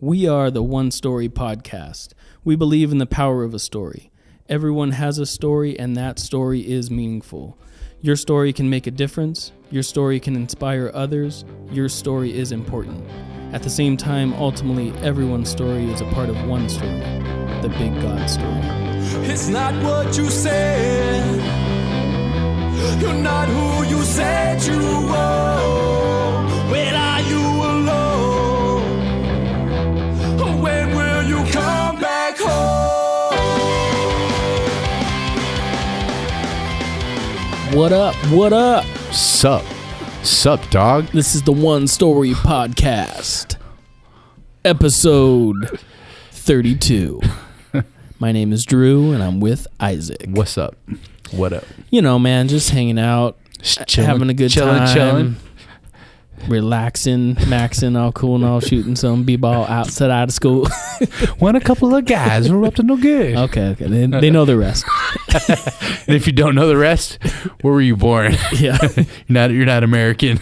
We are the One Story Podcast. We believe in the power of a story. Everyone has a story, and that story is meaningful. Your story can make a difference. Your story can inspire others. Your story is important. At the same time, ultimately, everyone's story is a part of one story, the big God story. It's not what you said. You're not who you said you were. When are you alone? When will you come back home? What up? What up? Sup, dog? This is the One Story Podcast, episode 32. My name is Drew, and I'm with Isaac. What's up? What up? You know, man, just hanging out, having a good time. Chilling. Relaxing, maxing, all cool and all, shooting some b-ball outside of school. When a couple of guys were up to no good. Okay. They know the rest. And if you don't know the rest, where were you born? Yeah. You're not American.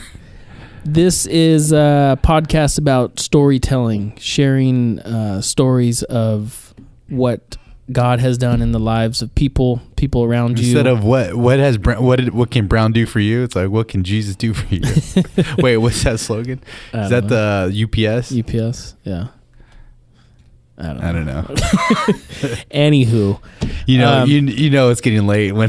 This is a podcast about storytelling, sharing stories of what God has done in the lives of people around you. Instead of what can Brown do for you? It's like, what can Jesus do for you? Wait, what's that slogan? Is that the UPS? UPS, yeah. I don't know. Anywho, you know it's getting late when.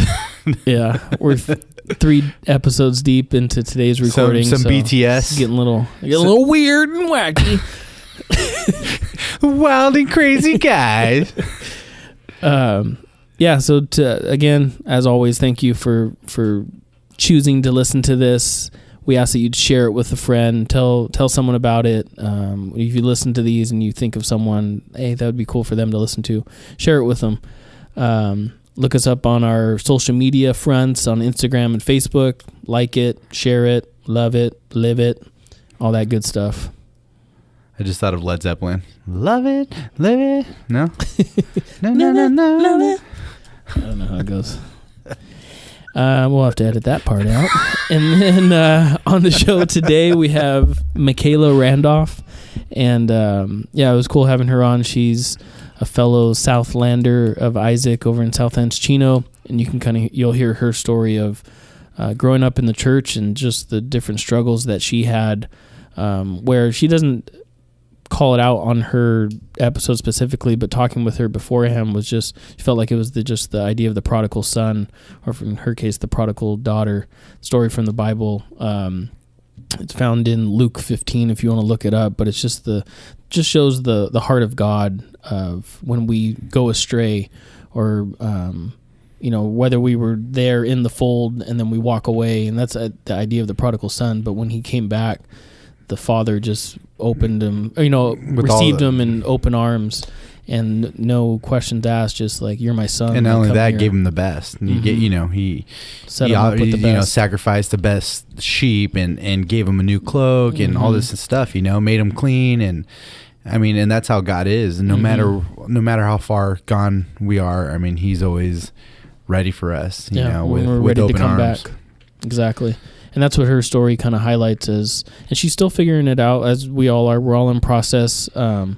Yeah, we're 3 episodes deep into today's recording. Some BTS getting a little weird and wacky. Wild and crazy guys. Yeah, so again, as always, thank you for choosing to listen to this. We ask that you'd share it with a friend, tell someone about it. If you listen to these and you think of someone, hey, that would be cool for them to listen to, share it with them. Look us up on our social media fronts on Instagram and Facebook. Like it, share it, love it, live it, all that good stuff. I just thought of Led Zeppelin. Love it, live it. No? No. Love it. I don't know how it goes. We'll have to edit that part out. And then on the show today, we have Michaela Randolph. And it was cool having her on. She's a fellow Southlander of Isaac over in South Encino. And you'll hear her story of growing up in the church and just the different struggles that she had, where she doesn't call it out on her episode specifically, but talking with her beforehand was just, she felt like it was just the idea of the prodigal son, or in her case, the prodigal daughter story from the Bible. It's found in Luke 15 if you want to look it up, but it's just shows the heart of God of when we go astray, or whether we were there in the fold and then we walk away, and that's the idea of the prodigal son. But when he came back, the father just opened him, received him in open arms, and no questions asked, just like, you're my son. And not only that, gave him the best. And he set him up with the best. Sacrificed the best sheep and gave him a new cloak and all this stuff, made him clean. And and that's how God is. And no matter how far gone we are, he's always ready for us, when we're with ready open to come arms. back. Exactly. And that's what her story kind of highlights and she's still figuring it out, as we all are. We're all in process. But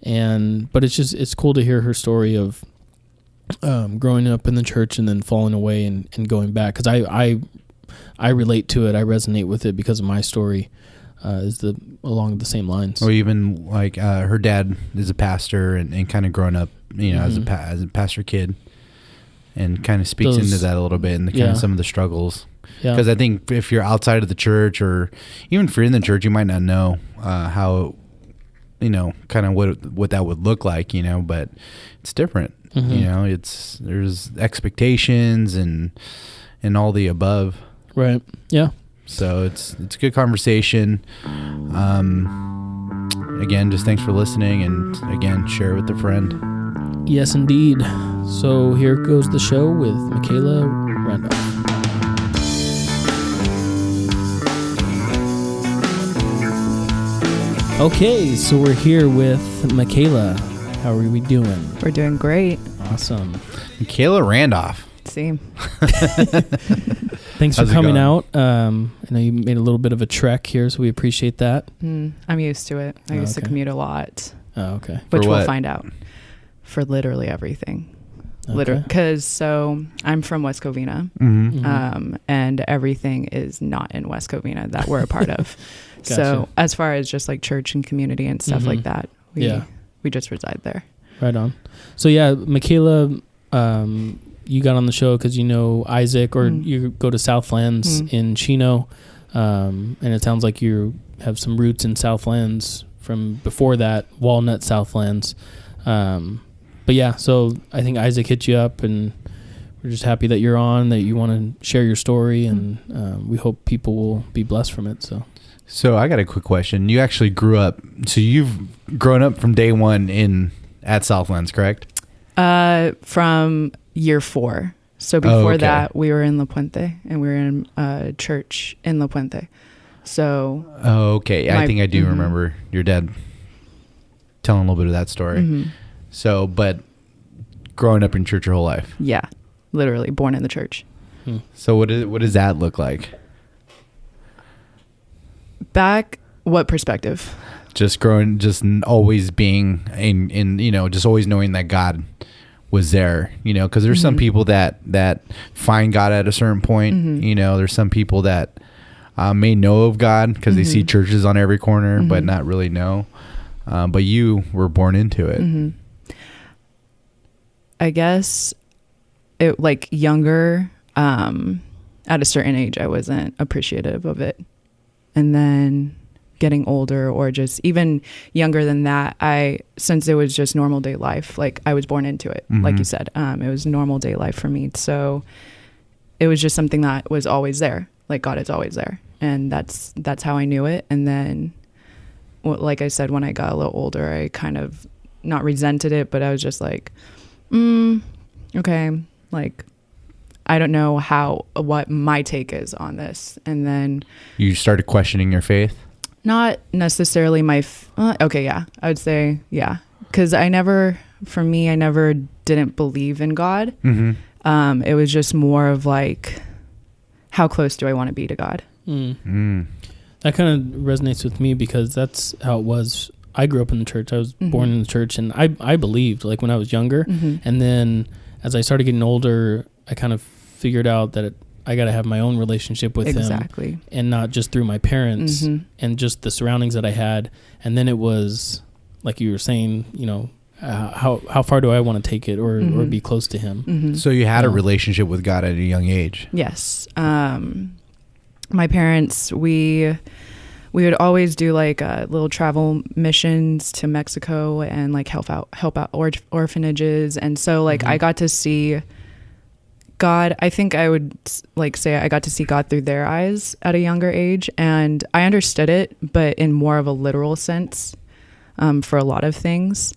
it's cool to hear her story of growing up in the church and then falling away and going back. Because I relate to it. I resonate with it because of my story along the same lines. Or even like her dad is a pastor and kind of growing up, as a pastor kid, and kind of speaks into that a little bit and kind of some of the struggles. Because I think if you're outside of the church, or even if you're in the church, you might not know how, kind of what that would look like, but it's different. There's expectations and all the above. Right. Yeah. So it's a good conversation. Again, just thanks for listening, and again, share it with a friend. Yes, indeed. So here goes the show with Michaela Randolph. Okay, so we're here with Michaela. How are we doing? We're doing great. Awesome. Michaela Randolph. Same. Thanks for coming out. I know you made a little bit of a trek here, so we appreciate that. I'm used to it. I used to commute a lot. Oh, okay. Which we'll find out. For literally everything. Okay. Because so I'm from West Covina, and everything is not in West Covina that we're a part of. Gotcha. So as far as just like church and community and stuff like that, we just reside there. Right on. So yeah, Michaela, you got on the show because you know Isaac, or you go to Southlands in Chino, and it sounds like you have some roots in Southlands from before that, Walnut Southlands. But yeah, so I think Isaac hit you up, and we're just happy that you're on, that you want to share your story, and we hope people will be blessed from it. So I got a quick question. You actually grew up, so you've grown up from day one at Southlands, correct? From year 4. So before that, we were in La Puente, and we were in a church in La Puente. So. Oh, okay. I think I do remember your dad telling a little bit of that story. So, but growing up in church your whole life. Yeah, literally born in the church. So what does that look like? Back, what perspective? Just always being in just always knowing that God was there, because there's some people that find God at a certain point. There's some people that may know of God because they see churches on every corner, but not really know. But you were born into it. I guess it like younger, at a certain age, I wasn't appreciative of it. And then getting older, or just even younger than that, since it was just normal day life, like I was born into it, like you said, it was normal day life for me. So it was just something that was always there. Like God is always there. And that's how I knew it. And then, like I said, when I got a little older, I kind of not resented it, but I was just like, okay, like, I don't know what my take is on this. And then you started questioning your faith? Not necessarily okay. Yeah, I would say, yeah. Cause I never didn't believe in God. It was just more of like, how close do I want to be to God? That kind of resonates with me because that's how it was. I grew up in the church. I was born in the church, and I believed, like when I was younger. And then as I started getting older, I kind of figured out that I got to have my own relationship with him, and not just through my parents and just the surroundings that I had. And then it was like you were saying, how far do I want to take it, or be close to him? So you had a relationship with God at a young age. Yes. My parents, we would always do like little travel missions to Mexico and like help out orphanages. And so like I got to see God. I think I would like say I got to see God through their eyes at a younger age, and I understood it, but in more of a literal sense for a lot of things.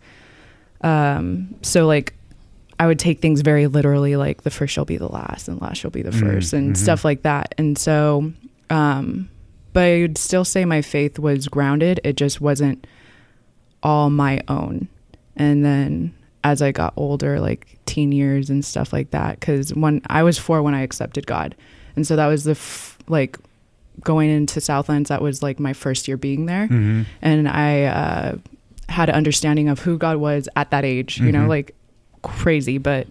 So like I would take things very literally, like the first shall be the last and the last shall be the first, and stuff like that. And so, but I would still say my faith was grounded. It just wasn't all my own. And then as I got older, like teen years and stuff like that, because when I was 4 when I accepted God. And so that was like going into Southlands, that was like my first year being there. And I had an understanding of who God was at that age, like crazy, but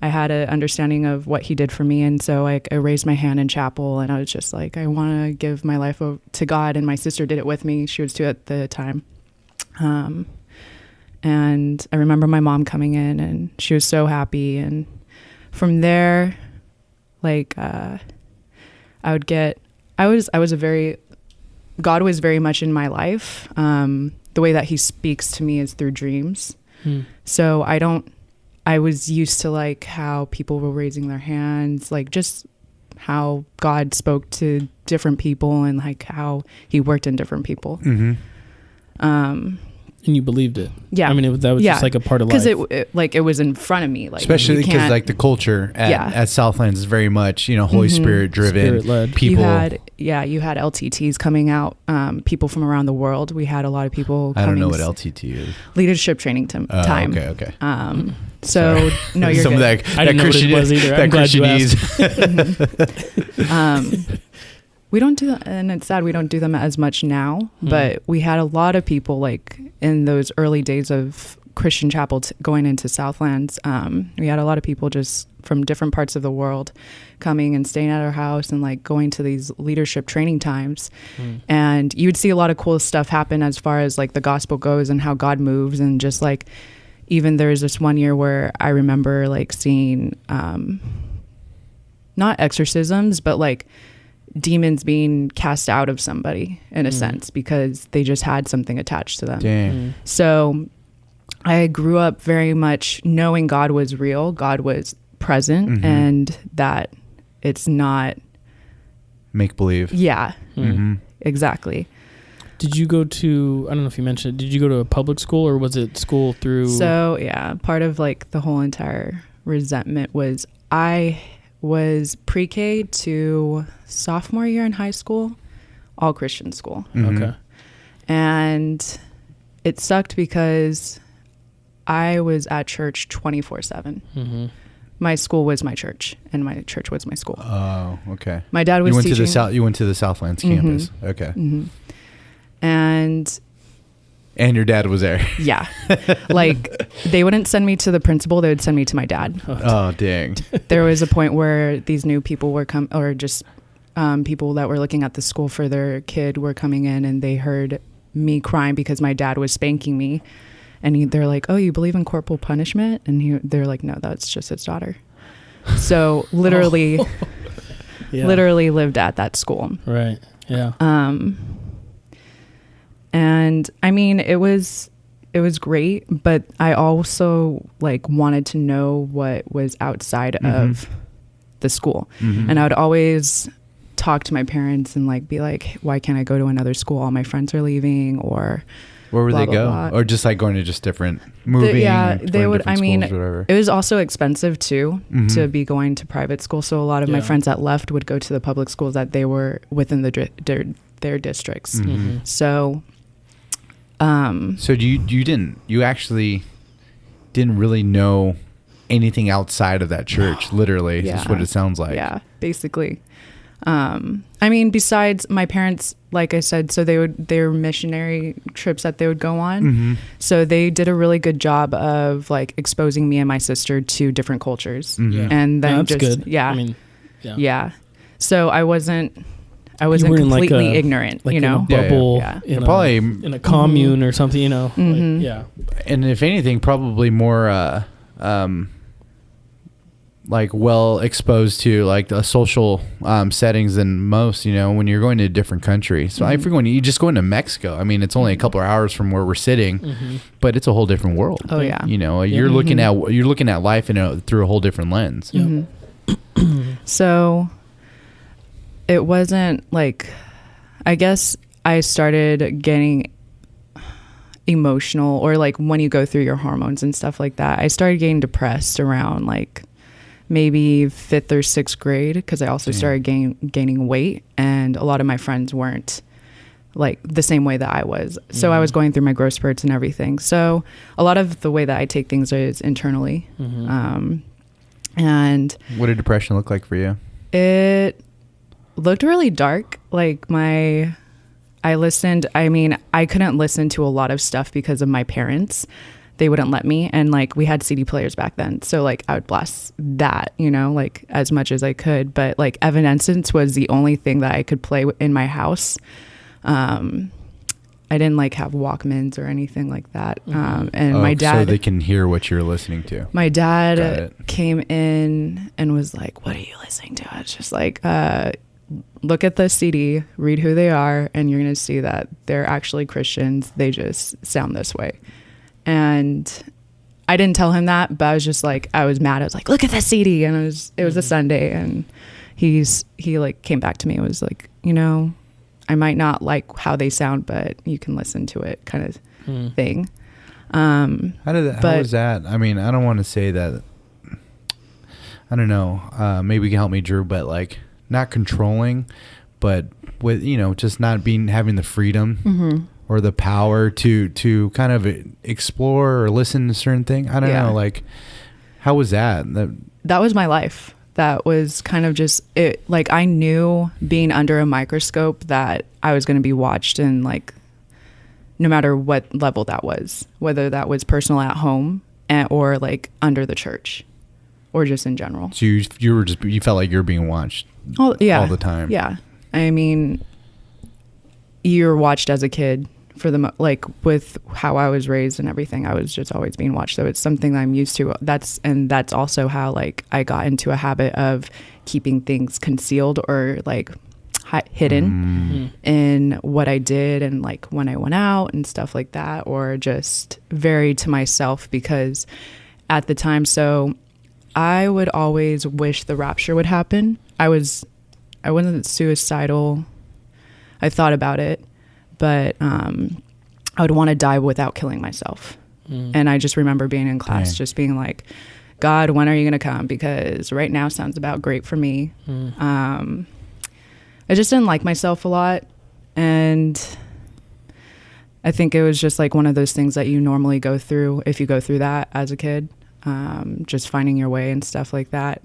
I had an understanding of what he did for me. And so I raised my hand in chapel, and I was just like, I want to give my life to God. And my sister did it with me. She was 2 at the time. And I remember my mom coming in, and she was so happy. And from there, like, God was very much in my life. The way that he speaks to me is through dreams. So I was used to like how people were raising their hands, like just how God spoke to different people and like how he worked in different people. And you believed it. Yeah. I mean, that was just like a part of life. Because it was in front of me. Like, especially because like the culture at Southlands is very much, Holy Spirit driven. Spirit-led. People. You had LTTs coming out, people from around the world. We had a lot of people coming. I don't know what LTT is. Leadership Training time. Okay. So no, you're some good. of that Christian was either. That Christianese. We don't do that, and it's sad we don't do them as much now, but we had a lot of people like in those early days of Christian Chapel going into Southlands. We had a lot of people just from different parts of the world coming and staying at our house and like going to these leadership training times. And you would see a lot of cool stuff happen as far as like the gospel goes and how God moves. And just like, even there's this one year where I remember like seeing, not exorcisms, but like demons being cast out of somebody in a sense, because they just had something attached to them. Dang. So I grew up very much knowing God was real, God was present, and that it's not make believe. Yeah, exactly. Did you go to, I don't know if you mentioned it, did you go to a public school or was it school through? So yeah, part of like the whole entire resentment was I was pre-K to sophomore year in high school, all Christian school. Okay. And it sucked because I was at church 24/7. My school was my church, and my church was my school. Oh, okay. My dad was you went teaching. You went to the Southlands campus. Okay. And your dad was there. Yeah. Like, they wouldn't send me to the principal, they would send me to my dad. Oh, dang. There was a point where these new people were people that were looking at the school for their kid were coming in, and they heard me crying because my dad was spanking me. And they're like, "Oh, you believe in corporal punishment?" And they're like, "No, that's just his daughter." So literally, literally lived at that school. Right. Yeah. And I mean, it was great, but I also like wanted to know what was outside of the school. And I would always talk to my parents and like be like, "Why can't I go to another school? All my friends are leaving," or where would blah, they blah, go? blah. Or just like going to just different moving? They would. I mean, schools, it was also expensive too to be going to private school. So a lot of my friends that left would go to the public schools that they were within their districts. So, so you actually didn't really know anything outside of that church? Literally, is what it sounds like. Yeah, basically. I mean, besides my parents, like I said, so they were missionary trips that they would go on. So they did a really good job of like exposing me and my sister to different cultures. And then that's good. Yeah. I mean, yeah. So I wasn't completely ignorant, like you know, in a bubble, probably in a commune or something, you know. Like, and if anything, probably more, like well exposed to like the social settings than most, you know, when you're going to a different country. So if you just go into Mexico, I mean, it's only a couple of hours from where we're sitting, but it's a whole different world. Oh yeah. You know, you're looking at life through a whole different lens. So it wasn't like, I guess I started getting emotional, or like when you go through your hormones and stuff like that, I started getting depressed around like maybe 5th or 6th grade, because I also started gaining weight, and a lot of my friends weren't like the same way that I was. So I was going through my growth spurts and everything. So a lot of the way that I take things is internally. And what did depression look like for you? It looked really dark. Like I couldn't listen to a lot of stuff because of my parents. They wouldn't let me. And like we had CD players back then. So like I would blast that, you know, like as much as I could. But like Evanescence was the only thing that I could play in my house. I didn't like have Walkmans or anything like that. And my dad, so they can hear what you're listening to. My dad came in and was like, "What are you listening to?" It's just like, look at the CD, read who they are, and you're going to see that they're actually Christians. They just sound this way. And I didn't tell him that, but I was just like, I was mad. I was like, "Look at that CD." And it was a Sunday, and he like came back to me and was like, "You know, I might not like how they sound, but you can listen to it," kind of thing. How was that? I mean, I don't want to say that. I don't know. Maybe you can help me, Drew, but like not controlling, but with, you know, just not having the freedom or the power to kind of explore or listen to certain thing. I don't know. Like, how was that? That was my life. that was kind of just it. Like I knew being under a microscope that I was going to be watched, and like no matter what level that was, whether that was personal at home or like under the church or just in general. So you felt like you were being watched all the time. Yeah. I mean, you're watched as a kid for like with how I was raised and everything. I was just always being watched. So it's something that I'm used to. That's also how like I got into a habit of keeping things concealed or like hidden in what I did and like when I went out and stuff like that, or just very to myself because at the time, so I would always wish the rapture would happen. I wasn't suicidal. I thought about it, but I would want to die without killing myself. And I just remember being in class, just being like, God, when are you going to come? Because right now sounds about great for me. I just didn't like myself a lot. And I think it was just like one of those things that you normally go through if you go through that as a kid, just finding your way and stuff like that.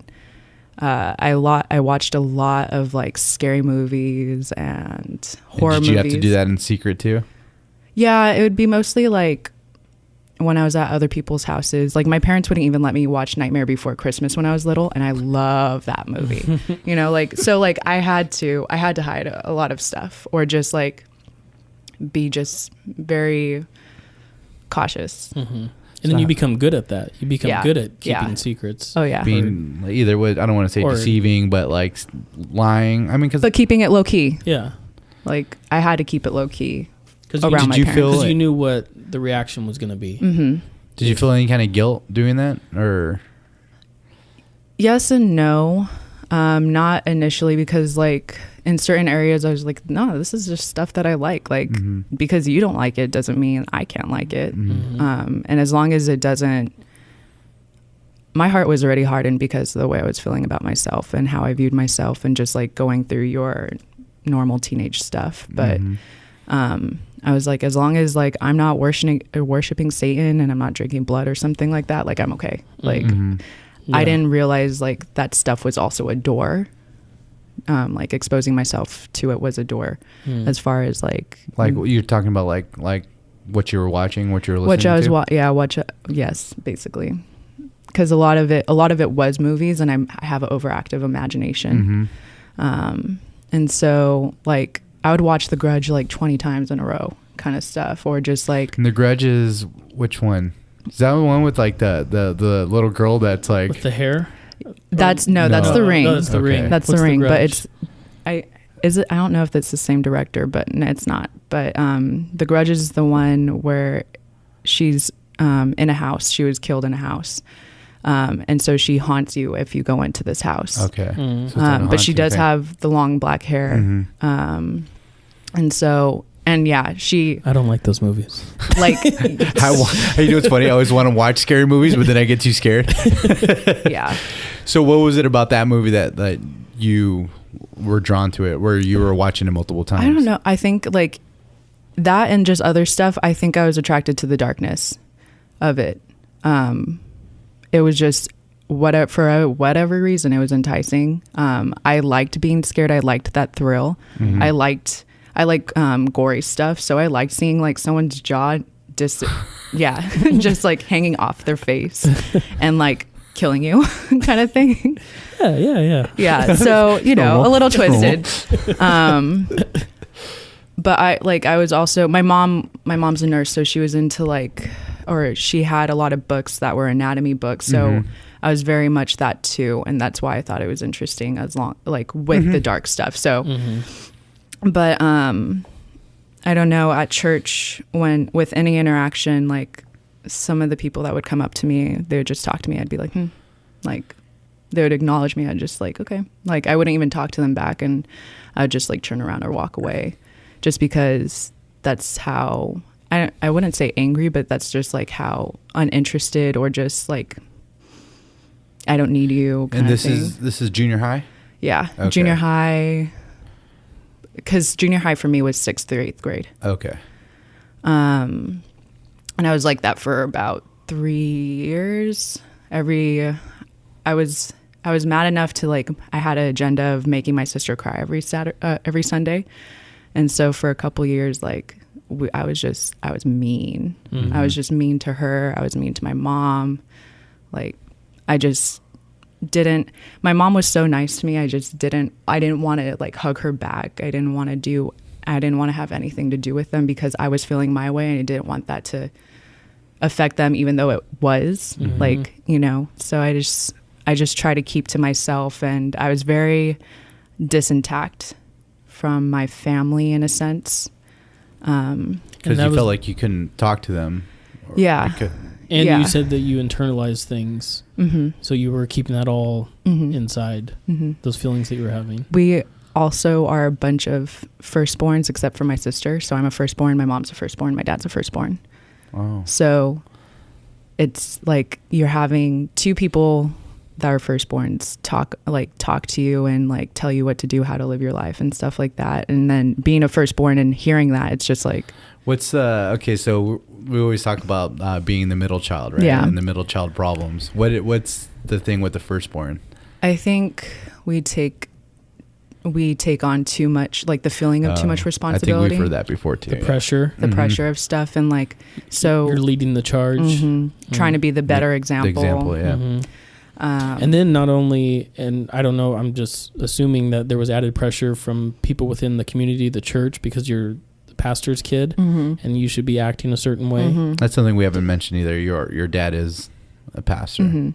I watched a lot of like scary movies and horror movies. Did you have to do that in secret too? Yeah, it would be mostly like when I was at other people's houses. Like my parents wouldn't even let me watch Nightmare Before Christmas when I was little, and I love that movie. You know, like so like I had to hide a lot of stuff or just like be just very cautious. And then you become good at that. You become good at keeping secrets. Oh yeah. Being either I don't want to say deceiving, but like lying. I mean, but keeping it low key. Yeah. Like I had to keep it low key around my parents. Because you knew what the reaction was going to be. Did you feel any kind of guilt doing that, or? Yes and no. Not initially, because like in certain areas I was like, no, this is just stuff that I like. Like because you don't like it doesn't mean I can't like it. And as long as it doesn't, my heart was already hardened because of the way I was feeling about myself and how I viewed myself and just like going through your normal teenage stuff. But I was like, as long as like I'm not worshiping Satan and I'm not drinking blood or something like that, like I'm okay. Like I didn't realize like that stuff was also a door. Like exposing myself to it was a door as far as like you're talking about like what you were watching, what you were listening to? Yes, basically. Because a lot of it was movies, and I have an overactive imagination. And so like I would watch The Grudge like 20 times in a row kind of stuff, or just like. And The Grudge is which one? Is that the one with like the little girl that's like with the hair? That's The Ring. No, that's The Ring. That's The Ring, but I don't know if it's the same director, but it's not. But The Grudge is the one where she's in a house. She was killed in a house. And so she haunts you if you go into this house. Okay. So but she does have the long black hair. And so, and yeah, I don't like those movies. Like, you know what's funny? I always want to watch scary movies, but then I get too scared. Yeah. So what was it about that movie that you were drawn to it, where you were watching it multiple times? I don't know. I think like that and just other stuff. I think I was attracted to the darkness of it. It was just for whatever reason, it was enticing. I liked being scared. I liked that thrill. I like gory stuff. So I liked seeing like someone's jaw just like hanging off their face and like killing you kind of thing. Yeah. So, you know, a little twisted. But I was also, my mom's a nurse. So she was into she had a lot of books that were anatomy books. So I was very much that too. And that's why I thought it was interesting with the dark stuff. So, but I don't know, at church, with any interaction, like some of the people that would come up to me, they would just talk to me. I'd be like, like they would acknowledge me. I'd just like, okay. Like I wouldn't even talk to them back, and I'd just like turn around or walk away, just because that's how, I wouldn't say angry, but that's just like how uninterested, or just like, I don't need you kind of thing. And this is junior high? Yeah. Okay. Junior high. Because junior high for me was 6th through 8th grade. Okay. And I was like that for about 3 years. I was mad enough to like, I had an agenda of making my sister cry every Sunday. And so for a couple years, like I was mean. Mm-hmm. I was just mean to her. I was mean to my mom. Like I just didn't, my mom was so nice to me. I didn't want to like hug her back. I didn't want to have anything to do with them because I was feeling my way and I didn't want that to affect them, even though it was like, you know, so I just try to keep to myself, and I was very disintact from my family in a sense. Because you felt like you couldn't talk to them. Yeah. And you said that you internalized things. Mm-hmm. So you were keeping that all inside, those feelings that you were having. We also are a bunch of firstborns, except for my sister. So I'm a firstborn. My mom's a firstborn. My dad's a firstborn. Wow. So it's like you're having two people that are firstborns talk to you and like tell you what to do, how to live your life and stuff like that. And then being a firstborn and hearing that, it's just like, okay, so we always talk about being the middle child, right? Yeah. And the middle child problems. What's the thing with the firstborn? I think we take on too much, like the feeling of too much responsibility. I think we've heard that before too. The pressure. The pressure of stuff, and like, so you're leading the charge. Trying to be the better example. The example, yeah. And then not only, and I don't know, I'm just assuming that there was added pressure from people within the community, the church, because you're the pastor's kid and you should be acting a certain way. That's something we haven't mentioned either. Your dad is a pastor.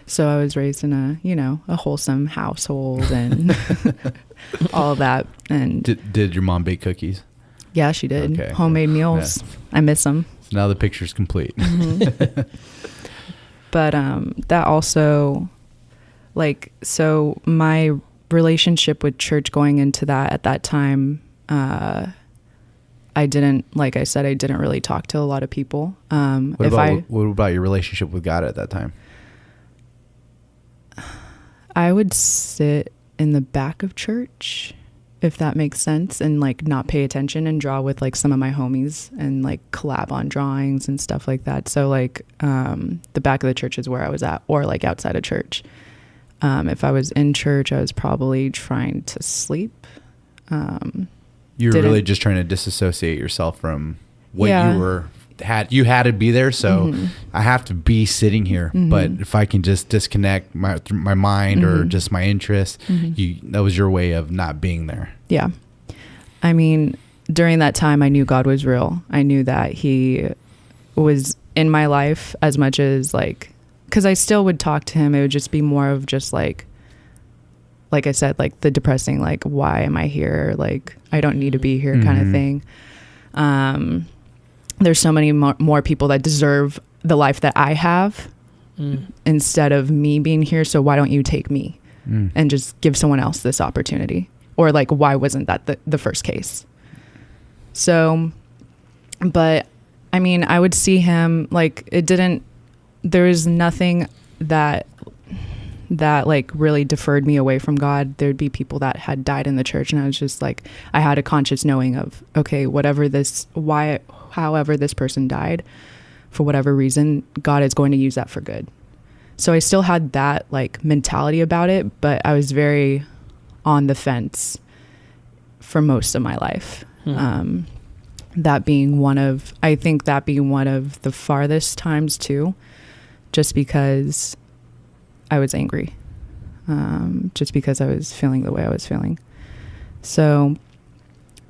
So I was raised in a wholesome household and all of that. And did your mom bake cookies? Yeah, she did. Okay. Homemade meals. Yeah. I miss them. So now the picture's complete. But that also, like, so my relationship with church going into that at that time, I didn't really talk to a lot of people. What about your relationship with God at that time? I would sit in the back of church, if that makes sense, and like not pay attention and draw with like some of my homies and like collab on drawings and stuff like that. So like the back of the church is where I was at, or like outside of church. If I was in church, I was probably trying to sleep. You were really just trying to disassociate yourself from what you had to be there, so I have to be sitting here. But if I can just disconnect my mind or just my interest, that was your way of not being there. Yeah. I mean, during that time, I knew God was real. I knew that he was in my life as much as like, because I still would talk to him. It would just be more of just like I said, like the depressing, like, why am I here? Like, I don't need to be here kind of thing. There's so many more people that deserve the life that I have instead of me being here. So why don't you take me and just give someone else this opportunity? Or like, why wasn't that the first case? So, but I mean, I would see him like there was nothing that like really deferred me away from God. There'd be people that had died in the church, and I was just like, I had a conscious knowing of, okay, however this person died, for whatever reason, God is going to use that for good. So I still had that like mentality about it, but I was very on the fence for most of my life. That being one of the farthest times too, just because I was angry, just because I was feeling the way I was feeling. So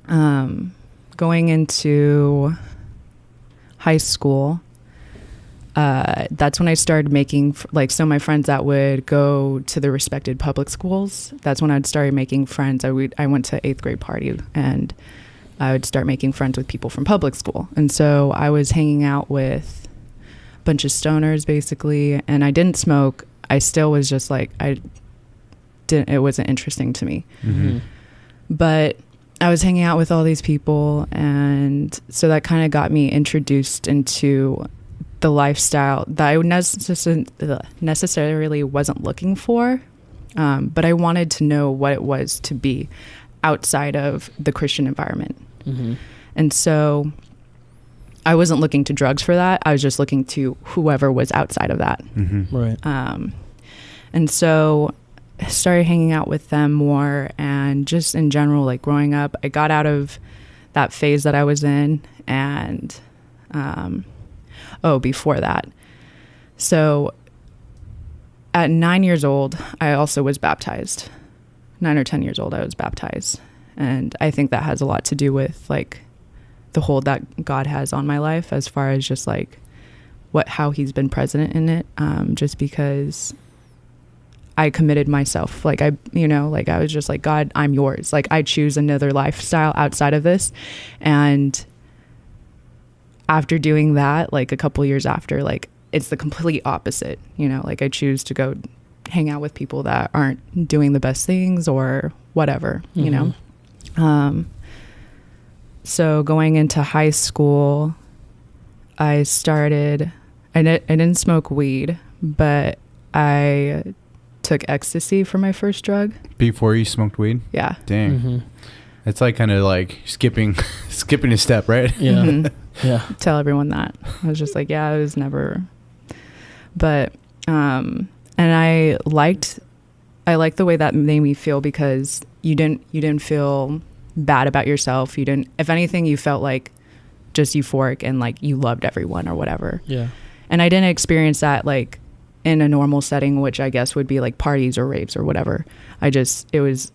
going into high school, that's when I started making so my friends that would go to the respected public schools, that's when I'd started making friends. I went to 8th grade party, and I would start making friends with people from public school. And so I was hanging out with a bunch of stoners basically, and I didn't smoke. I still was just like, it wasn't interesting to me. But I was hanging out with all these people, and so that kind of got me introduced into the lifestyle that I necessarily wasn't looking for, but I wanted to know what it was to be outside of the Christian environment. And so I wasn't looking to drugs for that. I was just looking to whoever was outside of that. Right. And so I started hanging out with them more, and just in general, like growing up, I got out of that phase that I was in. And before that, so at 9 years old, I also was baptized. 9 or 10 years old, I was baptized. And I think that has a lot to do with like the hold that God has on my life, as far as just like how he's been present in it. Just because I committed myself, like I was just like, God, I'm yours. Like I choose another lifestyle outside of this. And after doing that, like a couple years after, like it's the complete opposite, like I choose to go hang out with people that aren't doing the best things or whatever, so going into high school, I didn't smoke weed, but I took ecstasy for my first drug. Before you smoked weed? Yeah. Dang. It's like kind of like skipping a step, right? Yeah. Yeah. Tell everyone that. I was just like, yeah, I was never. But and I liked the way that made me feel, because you didn't feel bad about yourself. You didn't, if anything, you felt like just euphoric and like you loved everyone or whatever. Yeah. And I didn't experience that like in a normal setting, which I guess would be like parties or raves or whatever. It was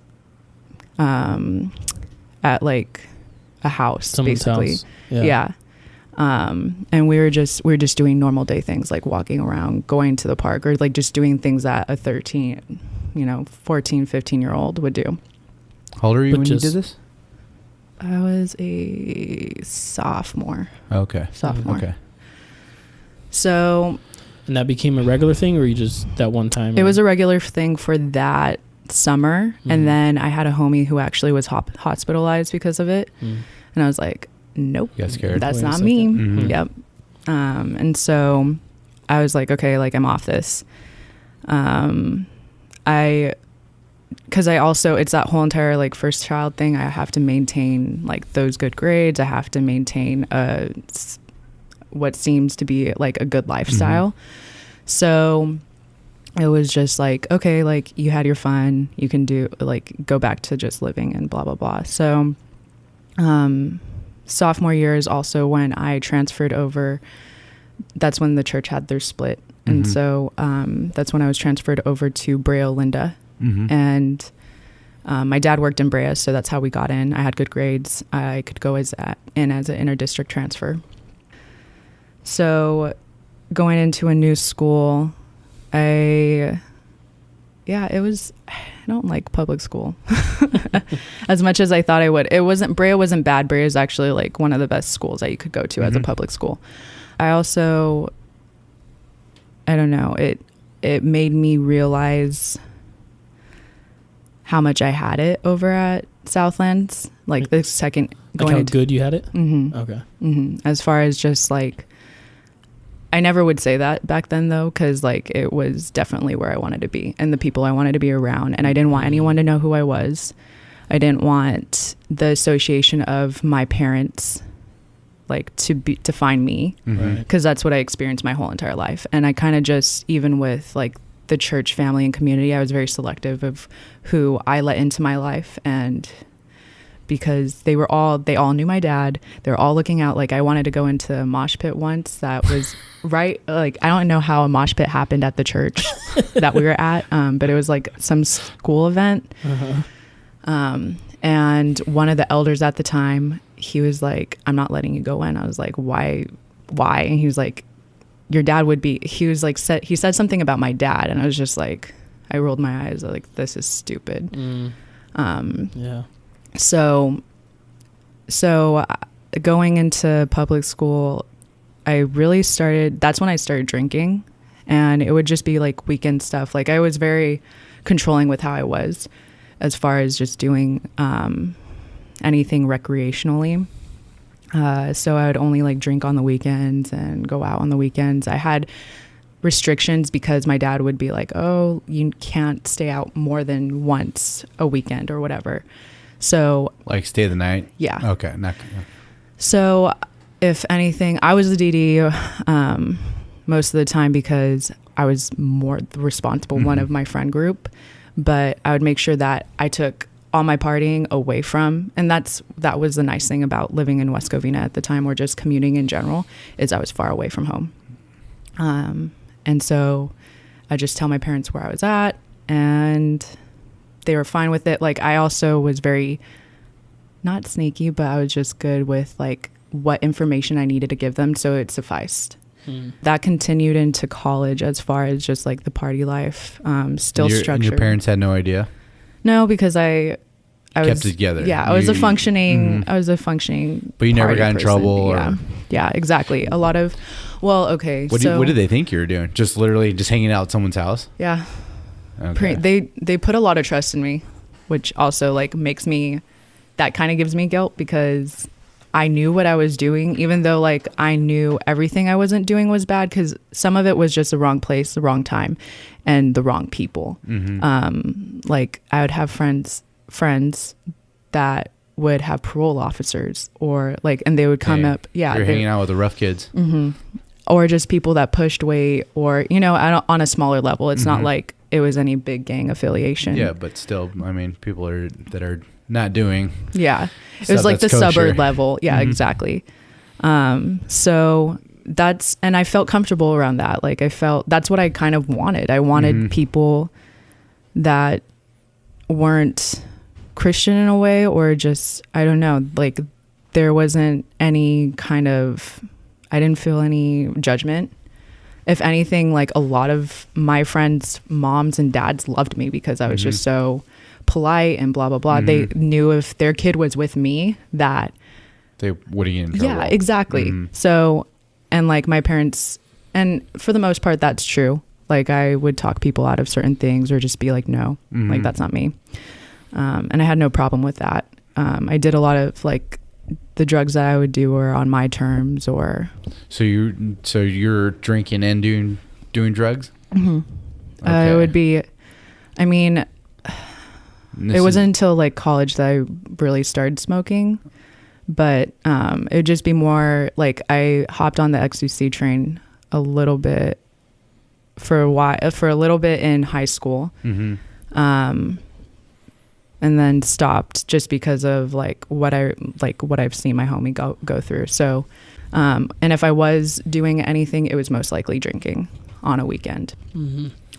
at like a house, Someone's basically. house. Yeah. And we were just doing normal day things, like walking around, going to the park, or like just doing things that a 14, 15-year-old would do. How old are you when you did this? I was a sophomore. Okay. Okay. So. And that became a regular thing, or you just that one time? It was a regular thing for that summer. And then I had a homie who actually was hospitalized because of it. And I was like, nope, you got scared. that's not me. Yep. And so I was like, okay, like I'm off this. Because I also, it's that whole entire like first child thing. I have to maintain like those good grades. I have to maintain what seems to be like a good lifestyle. So it was just like, okay, like you had your fun, you can do like go back to just living and blah, blah, blah. So sophomore year is also when I transferred over. That's when the church had their split. And so that's when I was transferred over to Brea Linda. And my dad worked in Brea, so that's how we got in. I had good grades. I could go as an inter-district transfer. So going into a new school, I don't like public school as much as I thought I would. Brea wasn't bad. Brea is actually like one of the best schools that you could go to as a public school. I also, I don't know, it made me realize how much I had it over at Southlands. Like the second going, like how good you had it? Okay. As far as just like, I never would say that back then though, because like it was definitely where I wanted to be and the people I wanted to be around, and I didn't want anyone to know who I was. I didn't want the association of my parents like to find me, because that's what I experienced my whole entire life. And I kind of just, even with like the church family and community, I was very selective of who I let into my life. And because they all knew my dad, they're all looking out. Like I wanted to go into a mosh pit once that was right. Like I don't know how a mosh pit happened at the church that we were at. But it was like some school event. And one of the elders at the time, he was like, I'm not letting you go in. I was like, why? And he was like, your dad would be, he was like, he said something about my dad. And I was just like, I rolled my eyes like, this is stupid. Yeah. So going into public school, that's when I started drinking, and it would just be like weekend stuff. Like I was very controlling with how I was as far as just doing anything recreationally. So I would only like drink on the weekends and go out on the weekends. I had restrictions because my dad would be like, oh, you can't stay out more than once a weekend or whatever. So like stay the night. Yeah. Okay. So if anything, I was the DD most of the time because I was more the responsible one of my friend group, but I would make sure that I took all my partying away from, and that was the nice thing about living in West Covina at the time, or just commuting in general, is I was far away from home. And so I just tell my parents where I was at, and they were fine with it. Like, I also was very, not sneaky, but I was just good with like what information I needed to give them, so it sufficed. That continued into college as far as just like the party life, still structured. And your parents had no idea? No, because I kept was it together. Yeah, I was a functioning. But you never got in person. trouble. Yeah, exactly. A lot of, well, okay. What did they think you were doing? Just literally just hanging out at someone's house? Yeah. Okay. They put a lot of trust in me, which also like makes me, that kind of gives me guilt, because I knew what I was doing, even though like I knew everything I wasn't doing was bad, because some of it was just the wrong place, the wrong time, and the wrong people. Like I would have friends that would have parole officers, or like, and they would come up. Yeah, you're hanging out with the rough kids. Or just people that pushed weight, or on a smaller level. It's not like it was any big gang affiliation. Yeah, but still, I mean, people that are not doing. Yeah, it was like the suburb level. Yeah, exactly. So and I felt comfortable around that. Like I felt that's what I kind of wanted. I wanted people that weren't Christian in a way, or just, I don't know, like there wasn't any kind of, I didn't feel any judgment. If anything, like a lot of my friends' moms and dads loved me because I was just so polite and blah blah blah. They knew if their kid was with me that they wouldn't get in trouble. Yeah, exactly. So, and like my parents, and for the most part that's true, like I would talk people out of certain things, or just be like, no, like that's not me. And I had no problem with that. I did a lot of like the drugs that I would do were on my terms, or so you're drinking and doing drugs. Okay. It would be, I mean, it wasn't until like college that I really started smoking, but it would just be more like I hopped on the ecstasy train a little bit for a little bit in high school, and then stopped just because of like what I've seen my homie go through. So, and if I was doing anything, it was most likely drinking on a weekend.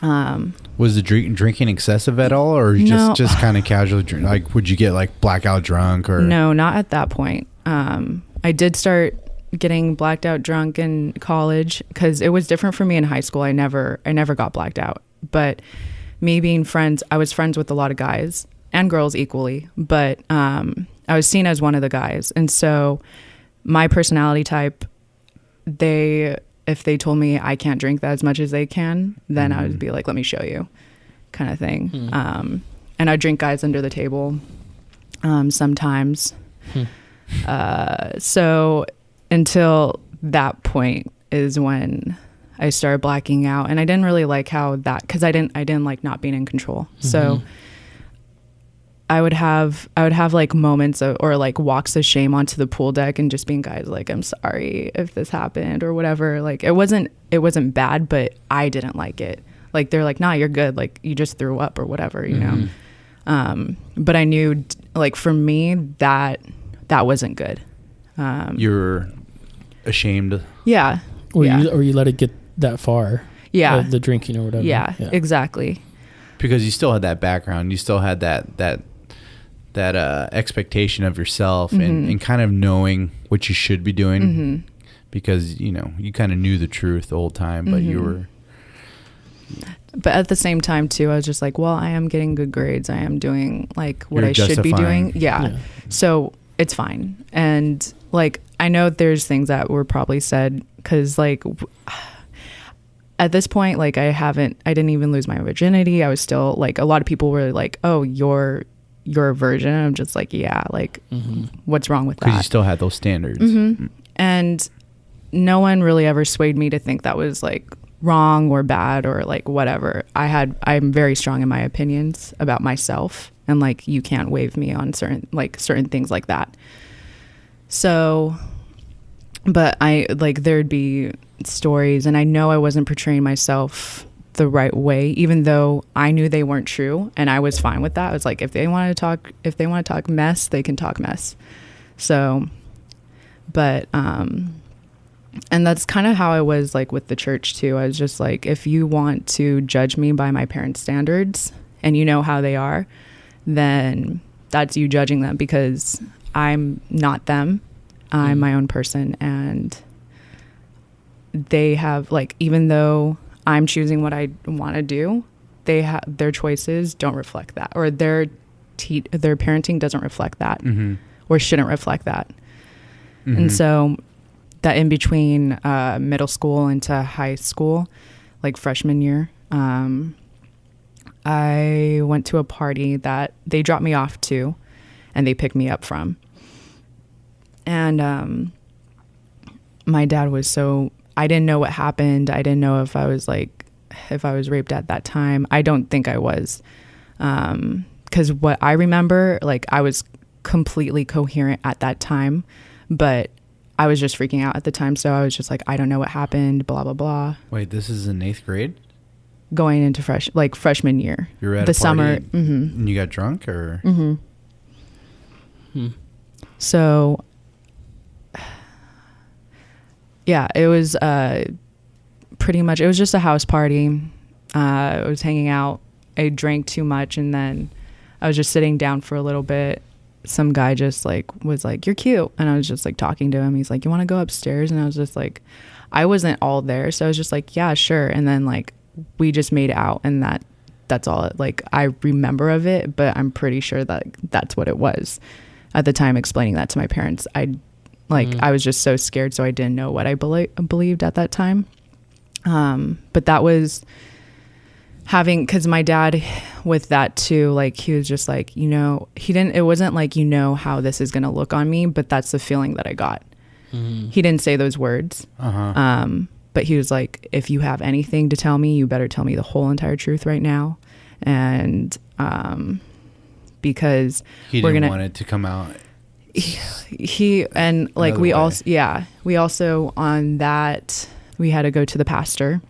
Was the drinking excessive at all, or no, just kind of casually drink? Like, would you get like blackout drunk, or? No, not at that point. I did start getting blacked out drunk in college, because it was different for me in high school. I never got blacked out, but me being friends, I was friends with a lot of guys and girls equally, but I was seen as one of the guys. And so my personality type, if they told me I can't drink that as much as they can, then I would be like, let me show you, kind of thing. And I'd drink guys under the table sometimes. So until that point is when I started blacking out, and I didn't really like how that, because I didn't like not being in control. So I would have like moments or like walks of shame onto the pool deck, and just being guys like, I'm sorry if this happened or whatever. Like it wasn't bad, but I didn't like it. Like they're like, nah, you're good. Like you just threw up or whatever, you know? But I knew like for me that wasn't good. You're ashamed. Yeah. Or you let it get that far. Yeah. The drinking or whatever. Yeah, exactly. Because you still had that background. You still had that expectation of yourself, and kind of knowing what you should be doing, because you kind of knew the truth the whole time, but you were. But at the same time too, I was just like, well, I am getting good grades. I am doing like what I should be doing. Yeah. So it's fine. And like, I know there's things that were probably said, because like at this point, like I didn't even lose my virginity. I was still like, a lot of people were like, oh, you're a virgin. I'm just like, yeah, like what's wrong with that? Because you still had those standards. And no one really ever swayed me to think that was like wrong or bad or like whatever. I'm very strong in my opinions about myself, and like you can't wave me on certain things like that. So, but I like, there'd be stories, and I know I wasn't portraying myself the right way, even though I knew they weren't true, and I was fine with that. I was like, if they want to talk mess, they can talk mess. So, but and that's kind of how I was like with the church too. I was just like, if you want to judge me by my parents' standards and you know how they are, then that's you judging them, because I'm not them. I'm my own person, and they have, like, even though I'm choosing what I want to do, they have their choices don't reflect that, or their parenting doesn't reflect that, or shouldn't reflect that. And so that in between middle school into high school, like freshman year, I went to a party that they dropped me off to and they picked me up from. And my dad was I didn't know what happened. I didn't know if I was raped at that time. I don't think I was. 'Cause what I remember, like, I was completely coherent at that time, but I was just freaking out at the time. So I was just like, I don't know what happened, blah, blah, blah. Wait, this is in 8th grade? Going into freshman year. You were at the a party summer. And you got drunk, or? So, yeah, it was pretty much, it was just a house party. I was hanging out. I drank too much, and then I was just sitting down for a little bit. Some guy just was like, "You're cute," and I was just like talking to him. He's like, "You want to go upstairs?" And I was just like, I wasn't all there, so I was just like, "Yeah, sure." And then like we just made out, and that's all like I remember of it. But I'm pretty sure that that's what it was at the time. Explaining that to my parents, I was just so scared, so I didn't know what I believed at that time. But that was because my dad with that too, like, he was just like, it wasn't like, how this is going to look on me, but that's the feeling that I got. He didn't say those words. But he was like, if you have anything to tell me, you better tell me the whole entire truth right now. And, because he didn't want it to come out. We also on that, we had to go to the pastor.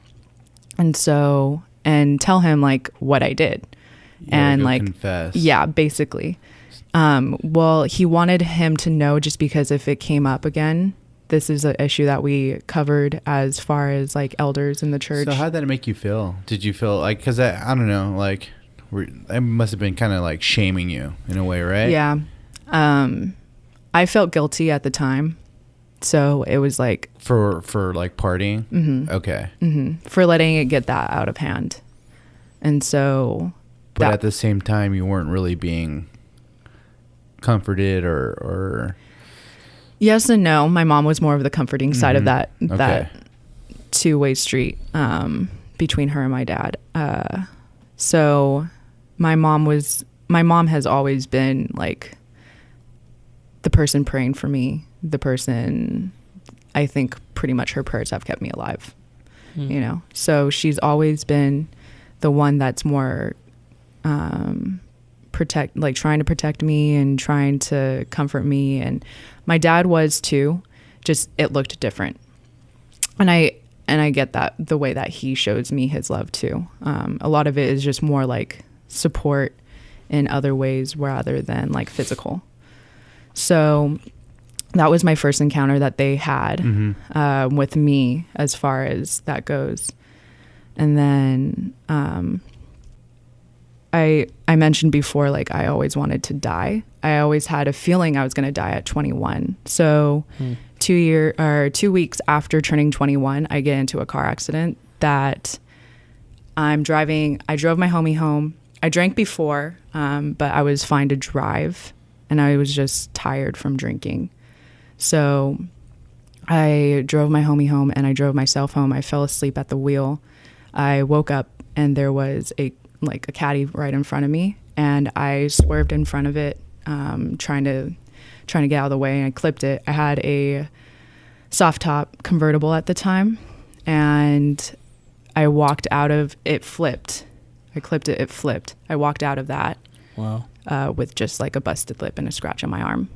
And tell him like what I did. And like confess. Yeah, basically. Well, he wanted him to know, just because if it came up again, this is an issue that we covered as far as like elders in the church. So how did that make you feel? Did you feel like, because I don't know, like I must have been kind of like shaming you in a way, right? Yeah. I felt guilty at the time. So it was like for like partying. Okay. For letting it get that out of hand. And so, but at the same time, you weren't really being comforted or yes and no. My mom was more of the comforting side of that two-way street between her and my dad. So my mom has always been like the person praying for me, the person, I think pretty much her prayers have kept me alive, so she's always been the one that's more trying to protect me and trying to comfort me. And my dad was too, just it looked different. And I get that, the way that he shows me his love too. A lot of it is just more like support in other ways rather than like physical. So that was my first encounter that they had with me as far as that goes. And then I mentioned before, like, I always wanted to die. I always had a feeling I was going to die at 21. So 2 weeks after turning 21, I get into a car accident that I'm driving. I drove my homie home. I drank before, but I was fine to drive. And I was just tired from drinking. So I drove my homie home and I drove myself home. I fell asleep at the wheel. I woke up and there was a caddy right in front of me, and I swerved in front of it, trying to get out of the way, and I clipped it. I had a soft top convertible at the time, and I walked out of it. Flipped. I clipped it. It flipped. I walked out of that. Wow. With just like a busted lip and a scratch on my arm.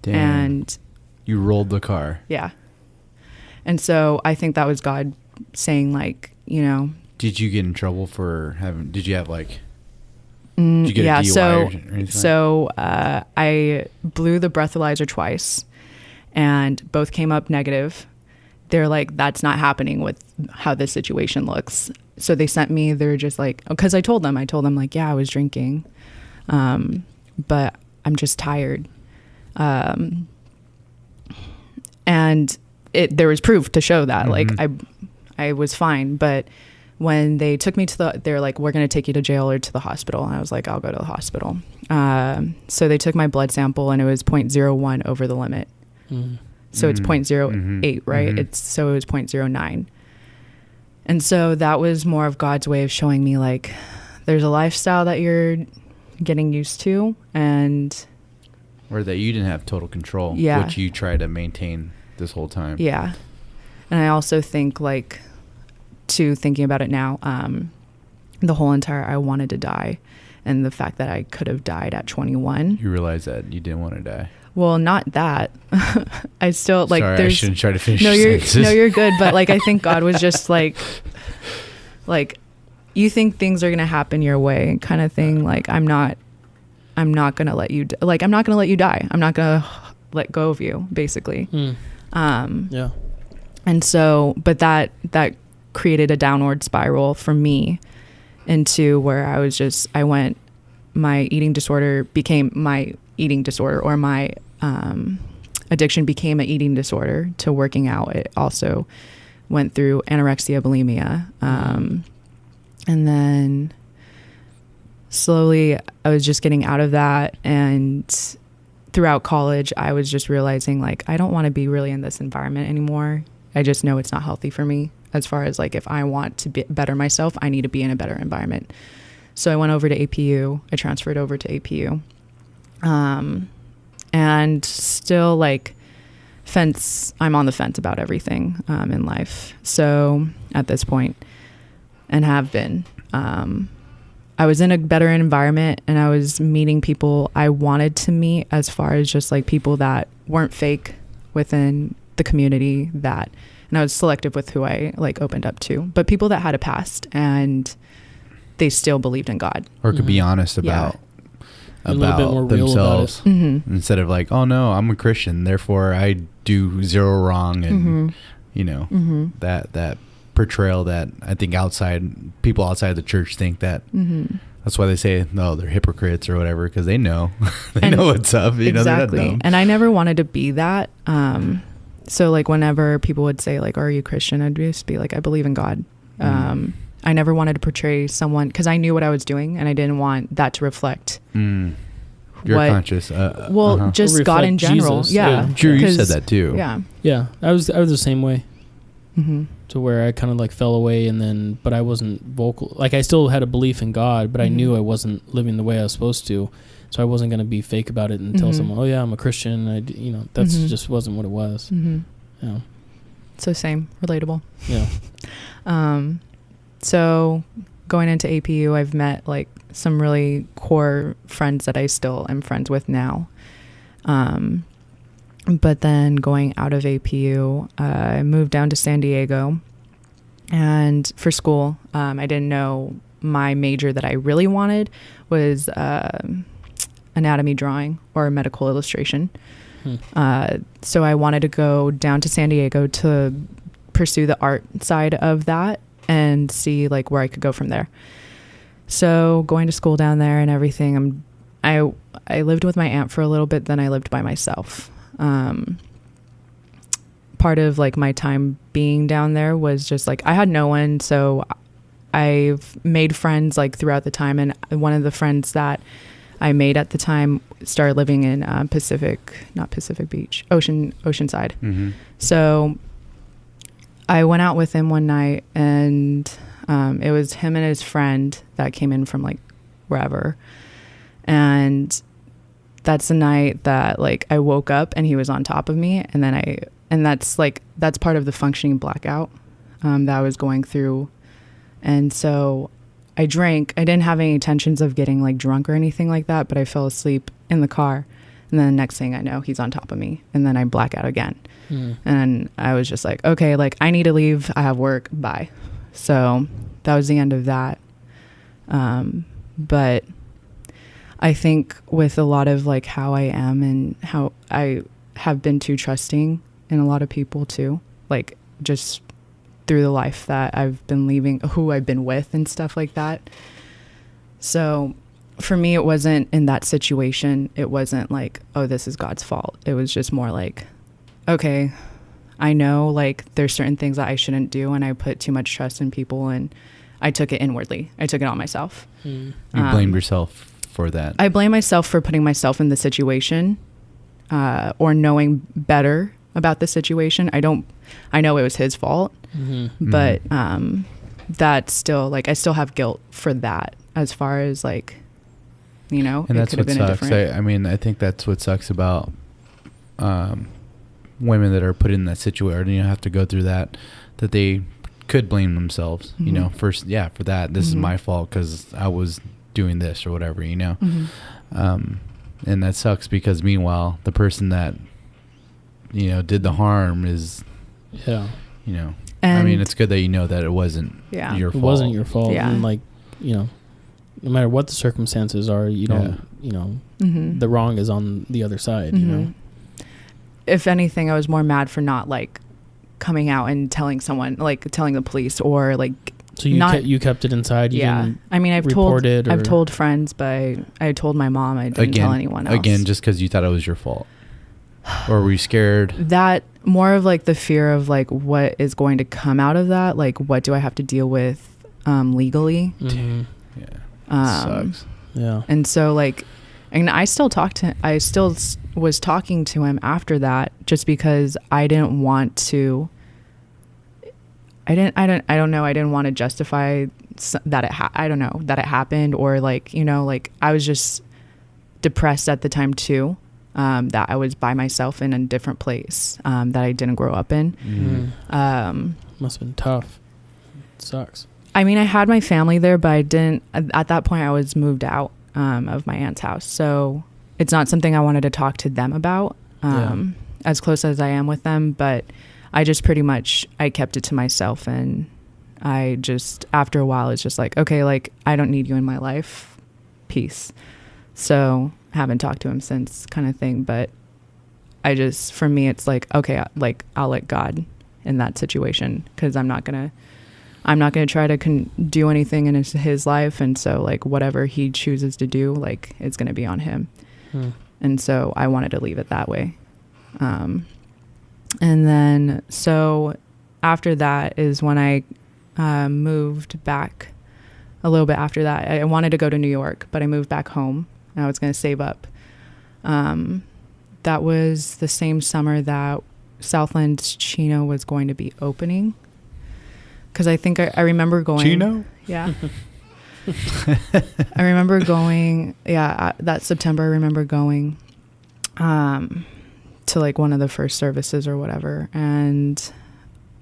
Damn. And you rolled the car. Yeah. And so I think that was God saying, like, Did you get in trouble for did you have like, did you get a DUI or anything? So I blew the breathalyzer twice and both came up negative. They're like, that's not happening with how this situation looks. So they sent me, they're just like, because I told them like, yeah, I was drinking, but I'm just tired. And there was proof to show that, like, I was fine. But when they took me they're like, we're going to take you to jail or to the hospital. And I was like, I'll go to the hospital. So they took my blood sample and it was 0.01 over the limit. So it's 0.08, right? It was 0.09. And so that was more of God's way of showing me, like, there's a lifestyle that you're getting used to, and or that you didn't have total control, which you try to maintain this whole time. Yeah. And I also think, like, thinking about it now, the whole entire, I wanted to die, and the fact that I could have died at 21. You realize that you didn't want to die. Well, not that. I still, like, sorry, I shouldn't try to finish you're good. But, like, I think God was just like, you think things are going to happen your way kind of thing. Like, I'm not going to let you, I'm not going to let you die. I'm not going to let go of you, basically. Yeah. And so, but that created a downward spiral for me into where my eating disorder became my eating disorder, or my addiction became an eating disorder to working out. It also went through anorexia, bulimia. And then slowly I was just getting out of that. And throughout college, I was just realizing, like, I don't want to be really in this environment anymore. I just know it's not healthy for me. As far as, like, if I want to better myself, I need to be in a better environment. So I went over to APU. I transferred over to APU. And still, like, I'm on the fence about everything in life. So at this point, and have been, I was in a better environment, and I was meeting people I wanted to meet, as far as just, like, people that weren't fake within the community, and I was selective with who I, like, opened up to, but people that had a past and they still believed in God, or could be honest about a little bit more themselves, instead of like, oh no, I'm a Christian, therefore I do zero wrong, and you know, that portrayal that I think people outside the church think that. That's why they say, no, they're hypocrites or whatever, because they know know what's up. You know, they're not dumb. And I never wanted to be that. So, like, whenever people would say, like, are you Christian? I'd just be like, I believe in God. I never wanted to portray someone, because I knew what I was doing, and I didn't want that to reflect. You're conscious. Just God in general. Jesus. Yeah. True, you said that too. Yeah. Yeah, I was the same way. To where I kind of, like, fell away, but I wasn't vocal. Like, I still had a belief in God, but I knew I wasn't living the way I was supposed to. So I wasn't going to be fake about it and tell someone, oh yeah, I'm a Christian. That's just wasn't what it was. Yeah. So same, relatable. Yeah. So going into APU, I've met, like, some really core friends that I still am friends with now. But then going out of APU, I moved down to San Diego, and for school, I didn't know my major that I really wanted was anatomy drawing or medical illustration. So I wanted to go down to San Diego to pursue the art side of that and see, like, where I could go from there. So going to school down there and everything, I lived with my aunt for a little bit, then I lived by myself. Part of, like, my time being down there was just, like, I had no one, so I've made friends, like, throughout the time, and one of the friends that I made at the time started living in Oceanside. So I went out with him one night, and it was him and his friend that came in from, like, wherever, and that's the night that, like, I woke up and he was on top of me, and that's part of the functioning blackout that I was going through. And so I drank. I didn't have any intentions of getting, like, drunk or anything like that, but I fell asleep in the car, and then the next thing I know, he's on top of me, and then I black out again. And I was just like, okay, like, I need to leave, I have work, bye. So that was the end of that. But I think with a lot of like how I am and how I have been too trusting in a lot of people too, like just through the life that I've been leaving, who I've been with and stuff like that. So for me, it wasn't in that situation. It wasn't like, oh, this is God's fault. It was just more like, okay, I know like there's certain things that I shouldn't do, and I put too much trust in people, and I took it inwardly. I took it on myself. You blamed yourself for that. I blame myself for putting myself in the situation, or knowing better about the situation. I know it was his fault, but that's still like, I still have guilt for that, as far as like, you know, and that's what sucks. I think that's what sucks about women that are put in that situation, you know, have to go through that they could blame themselves, you know, first, for that. This is my fault because I was doing this or whatever, you know. And that sucks because meanwhile, the person that, you know, did the harm is, you know, and I mean, it's good that you know that it wasn't your fault. It wasn't your fault. Yeah. And like, you know, no matter what the circumstances are, you don't, you know, the wrong is on the other side, you know. If anything, I was more mad for not like coming out and telling someone, like telling the police, or like, so you kept it inside. You didn't I mean, I've told friends, but I told my mom. I didn't tell anyone else. Again, just because you thought it was your fault, or were you scared? That more of like the fear of like what is going to come out of that. Like, what do I have to deal with legally? Sucks. Yeah. And so like, and I still was talking to him after that, just because I didn't want to. I don't know. I didn't want to justify that that it happened, or like, you know, like I was just depressed at the time too, that I was by myself in a different place, that I didn't grow up in. Must've been tough. It sucks. I mean, I had my family there, but I didn't, at that point I was moved out, of my aunt's house. So it's not something I wanted to talk to them about, as close as I am with them, but I just pretty much, I kept it to myself, and I just, after a while, it's just like, okay, like, I don't need you in my life. Peace. So haven't talked to him since, kind of thing. But I just, for me, it's like, okay, like, I'll let God in that situation, because I'm not going to try to do anything in his life. And so like, whatever he chooses to do, like, it's going to be on him. And so I wanted to leave it that way. And then, so after that is when I moved back a little bit after that. I wanted to go to New York, but I moved back home, and I was going to save up. That was the same summer that Southland's Chino was going to be opening. Because I think I remember going. Chino? Yeah. I remember going, that September, I remember going to like one of the first services or whatever. And